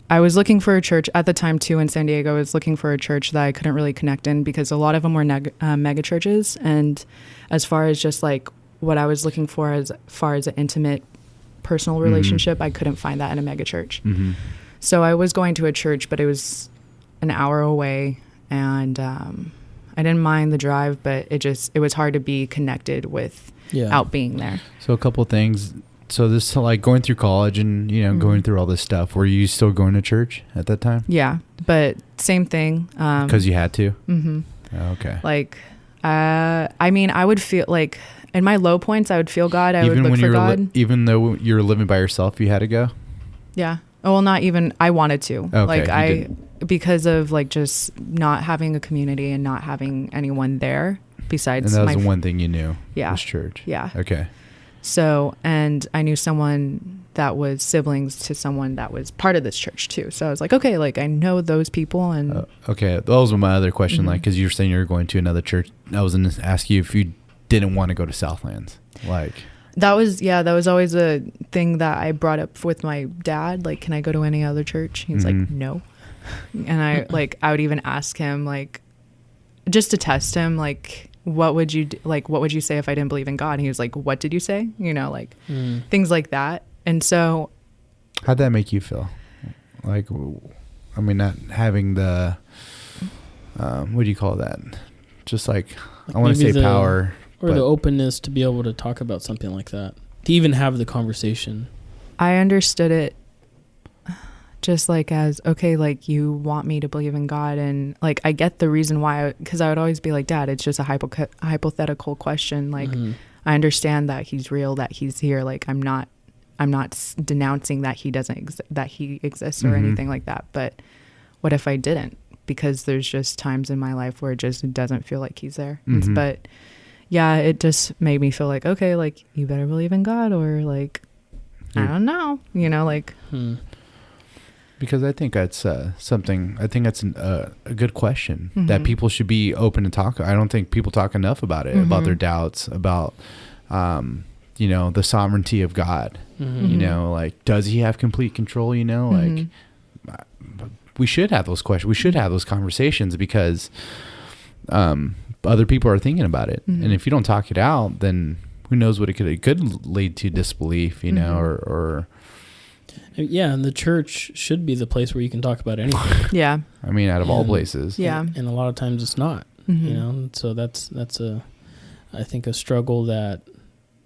I was looking for a church at the time too in San Diego. I was looking for a church that I couldn't really connect in, because a lot of them were mega churches. And as far as just like what I was looking for as far as an intimate personal relationship, I couldn't find that in a mega church. So I was going to a church, but it was an hour away, and I didn't mind the drive, but it was hard to be connected without being there. So a couple of things. So this, like, going through college and, you know, going through all this stuff, were you still going to church at that time? Yeah, but same thing. Because you had to? Okay. Like, I mean, I would feel like in my low points, I would feel God. I would look for God. Even though you were living by yourself, you had to go? Yeah. Oh, well, not even, I wanted to. Okay, like because of like just not having a community and not having anyone there besides. And that was the one thing you knew. Yeah. Was church. Yeah. Okay. So, and I knew someone that was siblings to someone that was part of this church too. So I was like, okay, like I know those people. And okay. That was my other question. Like, cause you were saying you were going to another church. I was going to ask you if you didn't want to go to Southlands. Like, that was always a thing that I brought up with my dad. Like, can I go to any other church? He's like, no. And I would even ask him, like, just to test him, like, what would you say if I didn't believe in God? And he was like, what did you say? You know, like things like that. And so, how'd that make you feel? Like, I mean, not having what do you call that? Just like, I want to say power. Or the openness to be able to talk about something like that. To even have the conversation. I understood it just like as, okay, like you want me to believe in God, and like I get the reason why, because I would always be like, Dad, it's just a hypothetical question. Like I understand that he's real, that he's here. Like I'm not denouncing that he doesn't that he exists or anything like that. But what if I didn't? Because there's just times in my life where it just doesn't feel like he's there. But yeah, it just made me feel like, okay, like you better believe in God, or like I don't know, you know, like. Because I think that's something. I think that's a good question that people should be open to talk. I don't think people talk enough about it, about their doubts, about you know, the sovereignty of God. You know, like, does he have complete control? You know, like we should have those questions. We should have those conversations, because other people are thinking about it, and if you don't talk it out, then who knows what it could lead to disbelief. You know, or yeah, and the church should be the place where you can talk about anything. Yeah. I mean, out of all places. Yeah. And a lot of times it's not, you know, so that's I think a struggle that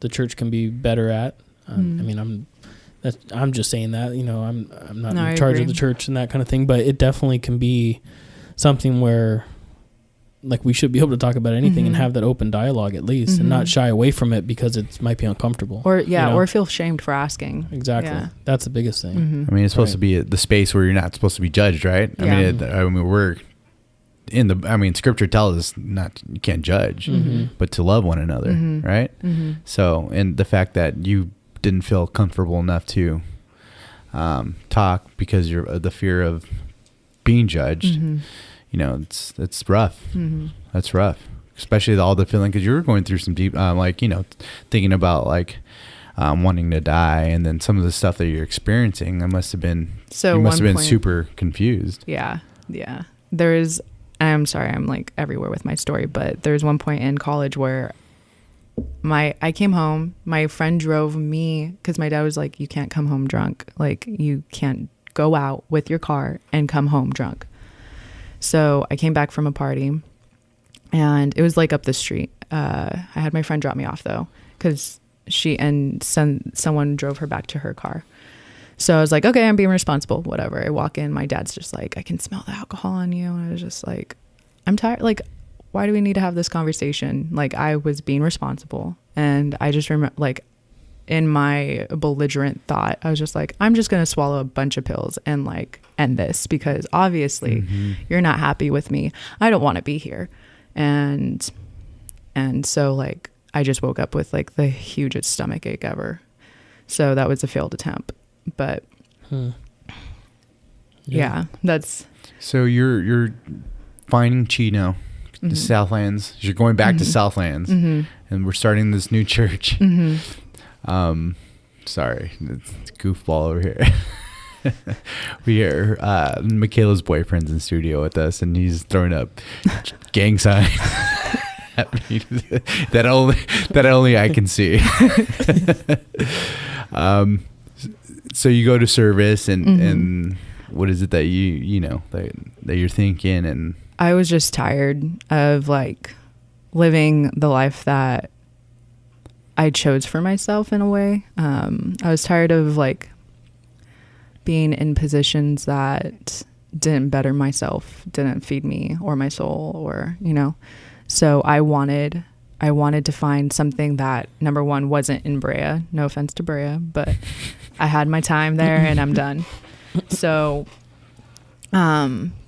the church can be better at. I mean, I'm just saying that, you know, I'm not in charge of the church and that kind of thing, but it definitely can be something where, like, we should be able to talk about anything and have that open dialogue at least, and not shy away from it because it might be uncomfortable. Or you know? or feel shamed for asking. Exactly. Yeah. That's the biggest thing. I mean, it's supposed to be the space where you're not supposed to be judged, right? Yeah. I mean, we're in the. I mean, Scripture tells us you can't judge, but to love one another, right? So, and the fact that you didn't feel comfortable enough to talk because you're the fear of being judged. You know, it's rough. That's rough, especially all the feeling, because you were going through some deep, like, you know, thinking about like wanting to die, and then some of the stuff that you're experiencing. That must have been you must have been super confused. Yeah. I'm sorry, I'm like everywhere with my story, but there's one point in college where I came home. My friend drove me, because my dad was like, "You can't come home drunk. Like, you can't go out with your car and come home drunk." So I came back from a party, and it was like up the street. I had my friend drop me off though, because someone drove her back to her car. So I was like, okay, I'm being responsible, whatever. I walk in, my dad's just like, I can smell the alcohol on you. And I was just like, I'm tired. Like, why do we need to have this conversation? Like, I was being responsible. And I just remember, like, in my belligerent thought, I was just like, I'm just going to swallow a bunch of pills and like end this, because obviously you're not happy with me. I don't want to be here. And so like, I just woke up with like the hugest stomach ache ever. So that was a failed attempt, but yeah, that's. So you're finding Chino, the Southlands. You're going back to Southlands, and we're starting this new church. Sorry, it's goofball over here. We are Michaela's boyfriend's in studio with us, and he's throwing up gang signs at me that only I can see. So you go to service, and what is it that you know that you're thinking? And I was just tired of like living the life that I chose for myself in a way. I was tired of like being in positions that didn't better myself, didn't feed me or my soul, or, you know. So I wanted to find something that, number one, wasn't in Brea. No offense to Brea, but I had my time there and I'm done. So,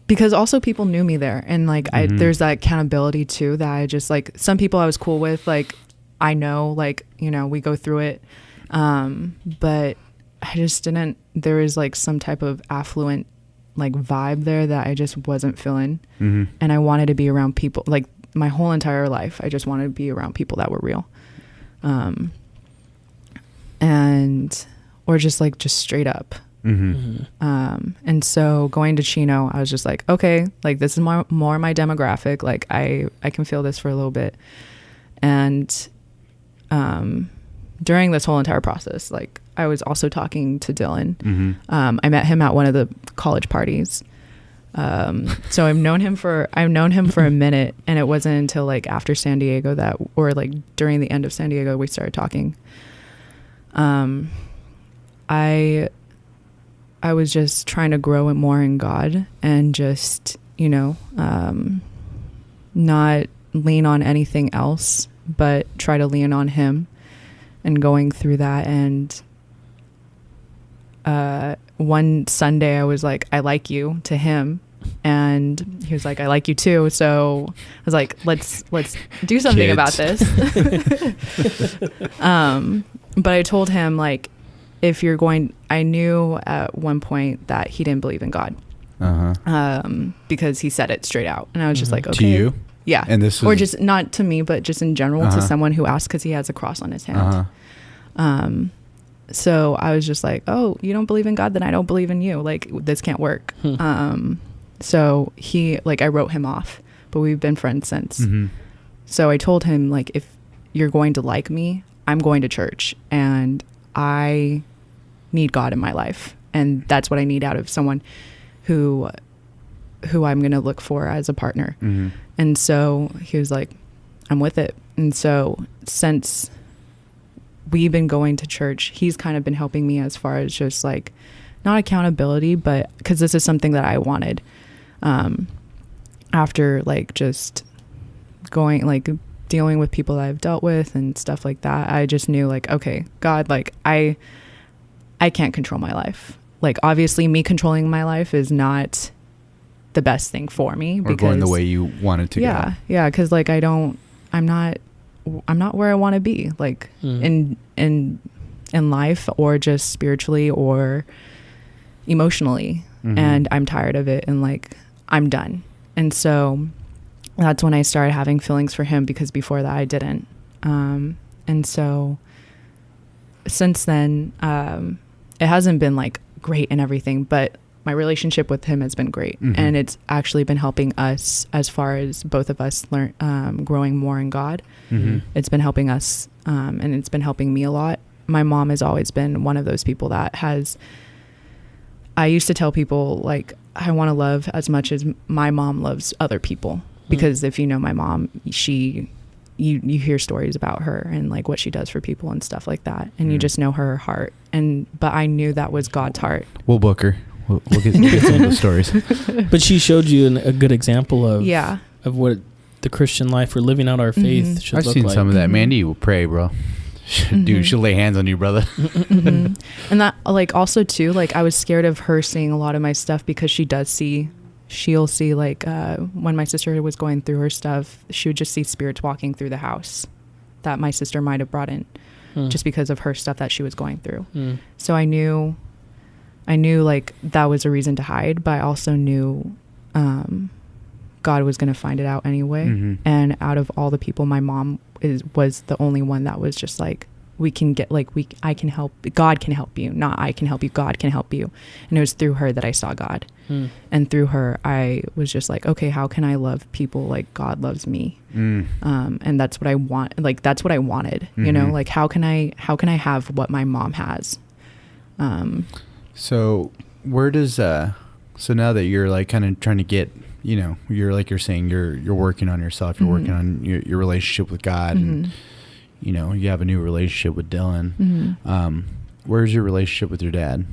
because also people knew me there, and like there's that accountability too, that I just like, some people I was cool with, like I know, like, you know, we go through it, but I just didn't. There was like some type of affluent like vibe there that I just wasn't feeling, and I wanted to be around people. Like my whole entire life, I just wanted to be around people that were real, and or just straight up. And so going to Chino, I was just like, okay, like this is more my demographic. Like I can feel this for a little bit. And during this whole entire process, like I was also talking to Dylan. I met him at one of the college parties. So I've known him for a minute, and it wasn't until like after San Diego or like during the end of San Diego, we started talking. I was just trying to grow more in God and just, not lean on anything else, but try to lean on him, and going through that. And one Sunday I was like, I like you, to him. And he was like, I like you too. So I was like, let's do something about this. But I told him, like, I knew at one point that he didn't believe in God. Because he said it straight out. And I was just like, okay. To you? Yeah. And this was... Or just not to me, but just in general to someone who asked, because he has a cross on his hand. So I was just like, oh, you don't believe in God? Then I don't believe in you. Like, this can't work. So I wrote him off, but we've been friends since. So I told him, like, if you're going to like me, I'm going to church, and I need God in my life. And that's what I need out of someone who I'm going to look for as a partner. And so he was like, I'm with it. And so since we've been going to church, he's kind of been helping me as far as just like, not accountability, but because this is something that I wanted. After like just going, like dealing with people that I've dealt with and stuff like that, I just knew, like, okay, God, like I can't control my life. Like, obviously me controlling my life is not the best thing for me, or going the way you want it to go. Yeah. Cause like, I'm not where I want to be, like in life, or just spiritually or emotionally. And I'm tired of it, and like, I'm done. And so that's when I started having feelings for him, because before that I didn't. And so since then, it hasn't been like great and everything, but my relationship with him has been great. And it's actually been helping us, as far as both of us learn, growing more in God. It's been helping us, and it's been helping me a lot. My mom has always been one of those people that I used to tell people, like, I want to love as much as my mom loves other people, because if you know my mom, you hear stories about her and like what she does for people and stuff like that, and you just know her heart. But I knew that was God's heart. We'll book her. We'll get some of the stories. But she showed you a good example of what the Christian life, or living out our faith, should look like. I've seen some of that. Mandy will pray, bro. Dude, she'll lay hands on you, brother. And that, like, also too, like, I was scared of her seeing a lot of my stuff, because she'll see like, when my sister was going through her stuff, she would just see spirits walking through the house that my sister might have brought in, just because of her stuff that she was going through. So I knew like that was a reason to hide, but I also knew God was going to find it out anyway. And out of all the people, my mom was the only one that was just like, we can get, like, I can help, God can help you, not I can help you, God can help you. And it was through her that I saw God. And through her, I was just like, okay, how can I love people like God loves me? And that's what I want. Like, that's what I wanted, you know, like, how can I have what my mom has? So where does, so now that you're like kind of trying to get, you know, you're saying you're working on yourself, you're working on your relationship with God, and, you know, you have a new relationship with Dylan. Where's your relationship with your dad?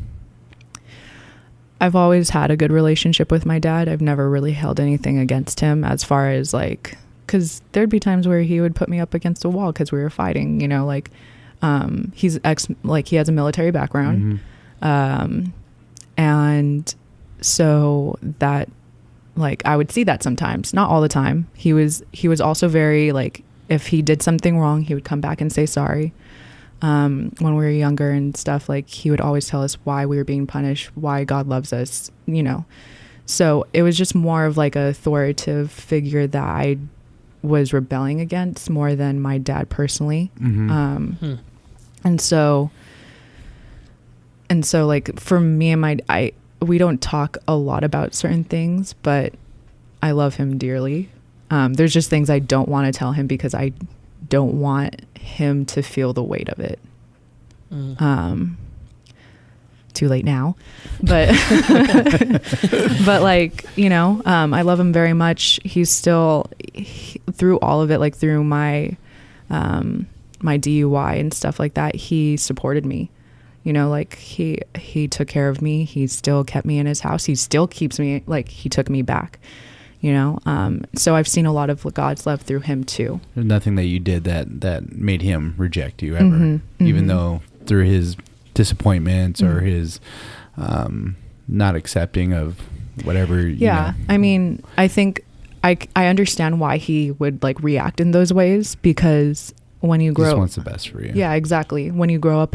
I've always had a good relationship with my dad. I've never really held anything against him, as far as like, because there'd be times where he would put me up against a wall because we were fighting, you know, like, he has a military background. And so that, like, I would see that sometimes, not all the time. He was also very, like, if he did something wrong, he would come back and say sorry. When we were younger and stuff, like, he would always tell us why we were being punished, why God loves us, you know. So it was just more of like a authoritative figure that I was rebelling against more than my dad personally. And so like, for me and we don't talk a lot about certain things, but I love him dearly. There's just things I don't want to tell him, because I don't want him to feel the weight of it. too late now, but but like, you know, I love him very much. He's still through all of it, like through my my DUI and stuff like that, he supported me. You know, like he took care of me. He still kept me in his house. He still keeps me, like he took me back, you know? So I've seen a lot of God's love through him too. There's nothing that you did that made him reject you ever, even though through his disappointments or his not accepting of whatever. Yeah. I mean, I think I understand why he would like react in those ways, because when you grow, he just wants the best for you. Yeah, exactly. When you grow up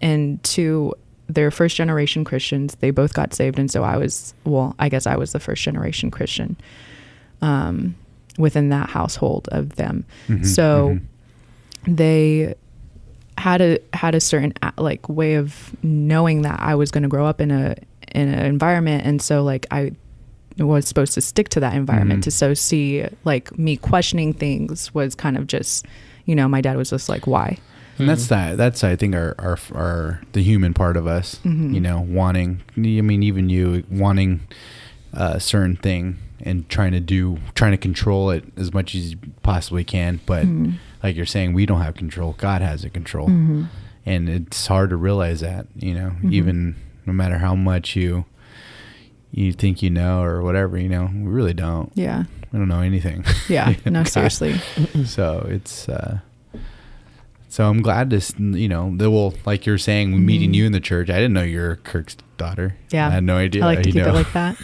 into they're first generation Christians, they both got saved, and so I guess I was the first generation Christian within that household of them. So they had a certain like way of knowing that I was going to grow up in an environment, and so like I was supposed to stick to that environment to so see like me questioning things was kind of just, you know, my dad was just like, why? And that's I think our the human part of us, you know, wanting, I mean, even you wanting a certain thing and trying to control it as much as you possibly can. But like you're saying, we don't have control. God has the control. And it's hard to realize that, you know, even no matter how much you think you know or whatever, you know, we really don't. Yeah. We don't know anything. Yeah. No, seriously. So it's, so I'm glad to, you know, like you're saying, meeting you in the church. I didn't know you're Kirk's daughter. Yeah. I had no idea. I like to keep it like that.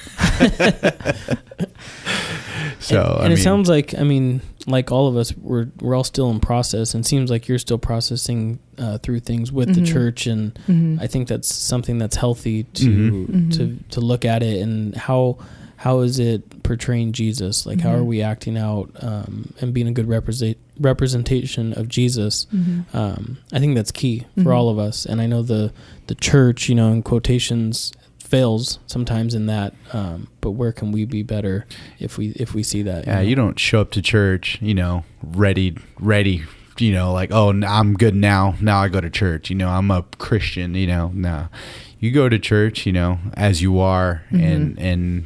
So, and it sounds like, I mean, like all of us, we're all still in process, and it seems like you're still processing through things with the church. And I think that's something that's healthy to look at it. And how is it portraying Jesus? Like, how are we acting out and being a good representation of Jesus? I think that's key for all of us. And I know the church, you know, in quotations, fails sometimes in that. But where can we be better if we see that? Yeah, you don't show up to church, you know, ready, you know, like, oh, I'm good now. Now I go to church. You know, I'm a Christian. You know, no, you go to church, you know, as you are, and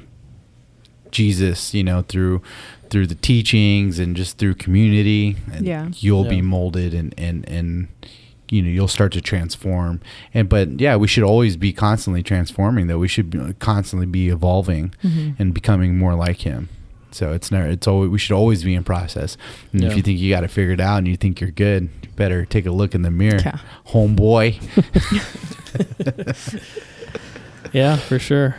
Jesus, you know, through the teachings and just through community, and you'll be molded and you know, you'll start to transform. But yeah, we should always be constantly transforming, though. We should constantly be evolving and becoming more like him. So we should always be in process. And if you think you got it figured out and you think you're good, you better take a look in the mirror, homeboy. Yeah, for sure.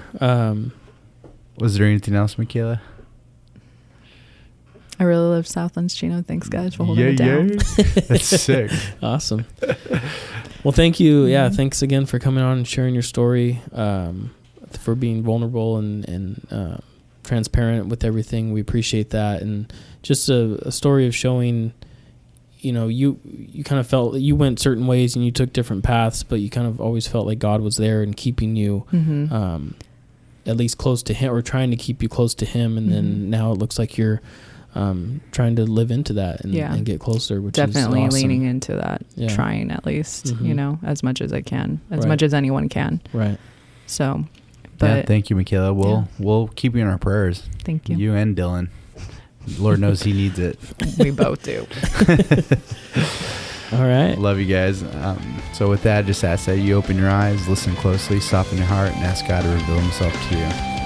Was there anything else, Michaela? I really love Southlands Chino. Thanks, guys, for holding it down. That's sick. Awesome. Well, thank you. Yeah, thanks again for coming on and sharing your story, for being vulnerable and transparent with everything. We appreciate that. And just a story of showing, you know, you kind of felt you went certain ways and you took different paths, but you kind of always felt like God was there and keeping you at least close to him, or trying to keep you close to him. And then now it looks like you're trying to live into that and get closer, which definitely is awesome. Leaning into that, trying at least, you know, as much as I can, as much as anyone can. Right. So, but thank you, Michaela. We'll keep you in our prayers. Thank you. You and Dylan. Lord knows he needs it. We both do. All right. Love you guys. So with that, just ask that you open your eyes, listen closely, soften your heart, and ask God to reveal himself to you.